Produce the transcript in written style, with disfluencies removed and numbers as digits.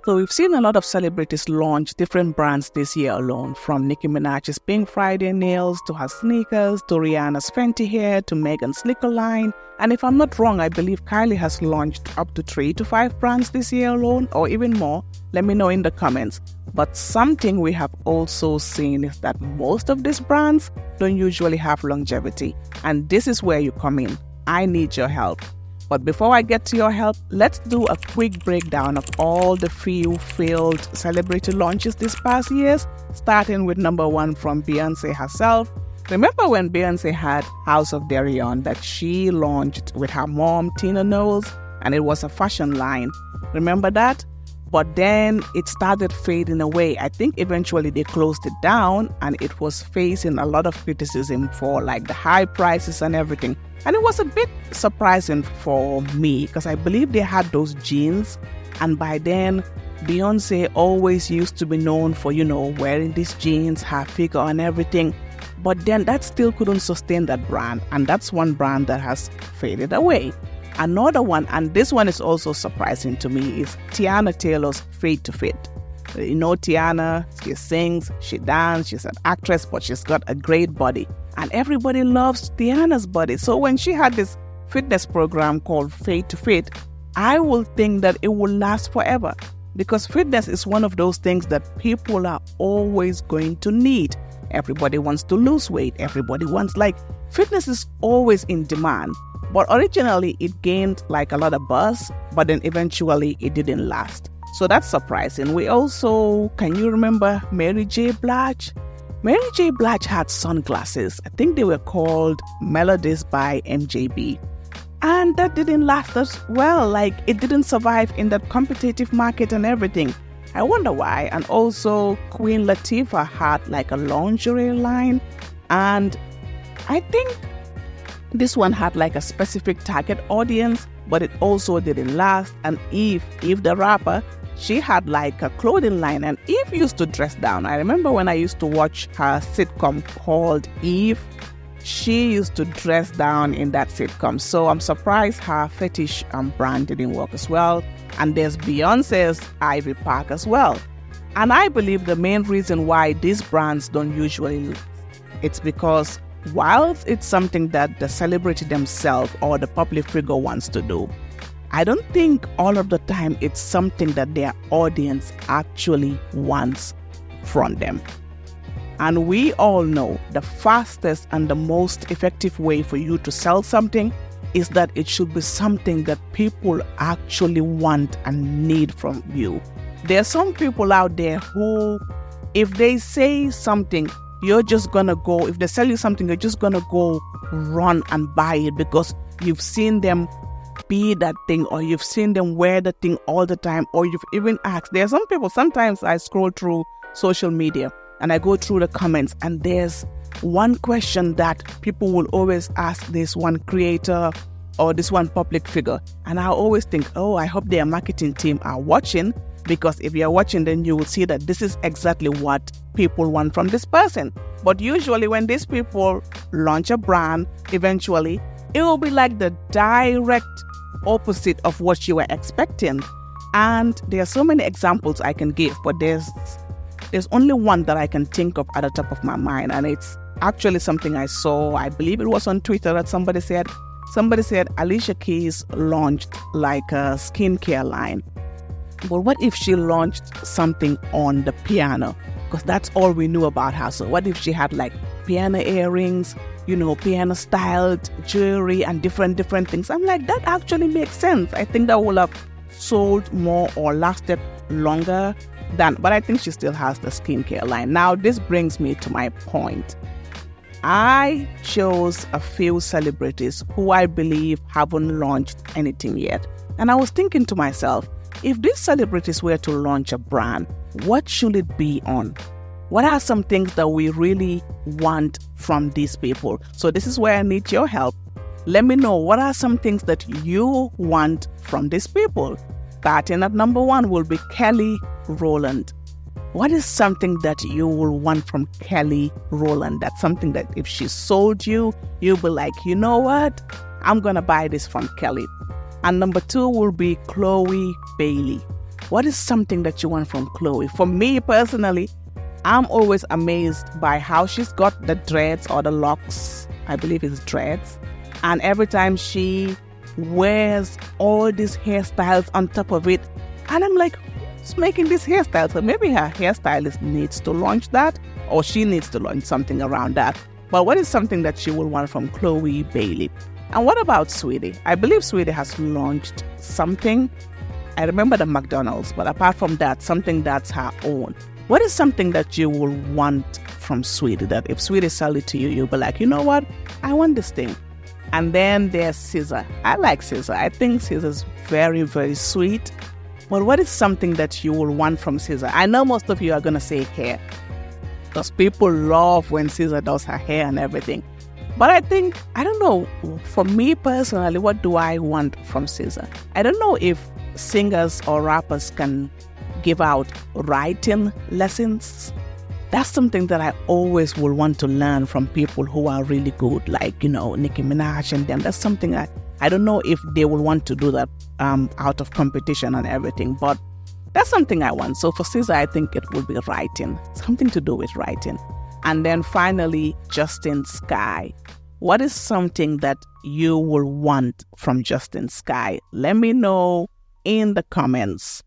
So we've seen a lot of celebrities launch different brands this year alone, from Nicki Minaj's Pink Friday nails to her sneakers, to Rihanna's Fenty hair, to Megan's liquor line. And if I'm not wrong, I believe Kylie has launched up to 3 to 5 brands this year alone, or even more. Let me know in the comments. But something we have also seen is that most of these brands don't usually have longevity. And this is where you come in. I need your help. But before I get to your help, let's do a quick breakdown of all the few failed celebrity launches this past years, starting with number 1 from Beyonce herself. Remember when Beyonce had House of Darion that she launched with her mom, Tina Knowles, and it was a fashion line. Remember that? But then it started fading away. I think eventually they closed it down, and it was facing a lot of criticism for like the high prices and everything. And it was a bit surprising for me because I believe they had those jeans, and by then Beyonce always used to be known for, wearing these jeans, her figure and everything. But then that still couldn't sustain that brand, and that's one brand that has faded away. Another one, and this one is also surprising to me, is Tiana Taylor's Fade to Fit. Tiana, she sings, she dances, she's an actress, but she's got a great body. And everybody loves Tiana's body. So when she had this fitness program called Fade to Fit, I will think that it will last forever. Because fitness is one of those things that people are always going to need. Everybody wants to lose weight. Everybody wants, fitness is always in demand. But originally, it gained a lot of buzz, but then eventually it didn't last. So that's surprising. We also, can you remember Mary J. Blige? Mary J. Blige had sunglasses. I think they were called Melodies by MJB. And that didn't last as well. It didn't survive in that competitive market and everything. I wonder why. And also, Queen Latifah had a lingerie line. And I think this one had a specific target audience, but it also didn't last. And Eve the rapper, she had a clothing line, and Eve used to dress down. I remember when I used to watch her sitcom called Eve, she used to dress down in that sitcom. So I'm surprised her fetish brand didn't work as well. And there's Beyonce's Ivy Park as well. And I believe the main reason why these brands don't usually, it's because whilst it's something that the celebrity themselves or the public figure wants to do, I don't think all of the time it's something that their audience actually wants from them. And we all know the fastest and the most effective way for you to sell something is that it should be something that people actually want and need from you. There are some people out there who, if they say something, you're just gonna go, if they sell you something, you're just gonna go run and buy it because you've seen them be that thing, or you've seen them wear the thing all the time, or you've even asked. There are some people, sometimes I scroll through social media and I go through the comments, and there's one question that people will always ask this one creator or this one public figure. And I always think, I hope their marketing team are watching, because if you're watching, then you will see that this is exactly what people want from this person. But usually when these people launch a brand, eventually it will be the direct opposite of what you were expecting. And there are so many examples I can give, but there's only one that I can think of at the top of my mind. And it's actually something I saw, I believe it was on Twitter, that somebody said Alicia Keys launched a skincare line. But what if she launched something on the piano? Because that's all we knew about her. So what if she had piano earrings, piano styled jewelry and different things? I'm that actually makes sense. I think that would have sold more or lasted longer than, but I think she still has the skincare line. Now, this brings me to my point. I chose a few celebrities who I believe haven't launched anything yet. And I was thinking to myself, if these celebrities were to launch a brand, what should it be on? What are some things that we really want from these people? So this is where I need your help. Let me know, what are some things that you want from these people? Starting at number 1 will be Kelly Rowland. What is something that you will want from Kelly Rowland? That's something that if she sold you, you'll be like, you know what? I'm going to buy this from Kelly. And number 2 will be Chloe Bailey. What is something that you want from Chloe? For me personally, I'm always amazed by how she's got the dreads or the locks. I believe it's dreads. And every time she wears all these hairstyles on top of it, and I'm like, who's making this hairstyle? So maybe her hairstylist needs to launch that, or she needs to launch something around that. But what is something that she will want from Chloe Bailey? And what about Saweetie? I believe Saweetie has launched something. I remember the McDonald's, but apart from that, something that's her own. What is something that you will want from Saweetie, that if Saweetie sells it to you, you'll be like, you know what? I want this thing. And then there's SZA. I like SZA. I think SZA's very, very sweet. But what is something that you will want from SZA? I know most of you are going to say hair, because people love when SZA does her hair and everything. But I think, I don't know, for me personally, what do I want from SZA? I don't know if singers or rappers can give out writing lessons. That's something that I always will want to learn from people who are really good, like, Nicki Minaj and them. That's something I don't know if they will want to do that out of competition and everything, but that's something I want. So for SZA, I think it will be writing, something to do with writing. And then finally, Justine Skye. What is something that you will want from Justine Skye? Let me know in the comments.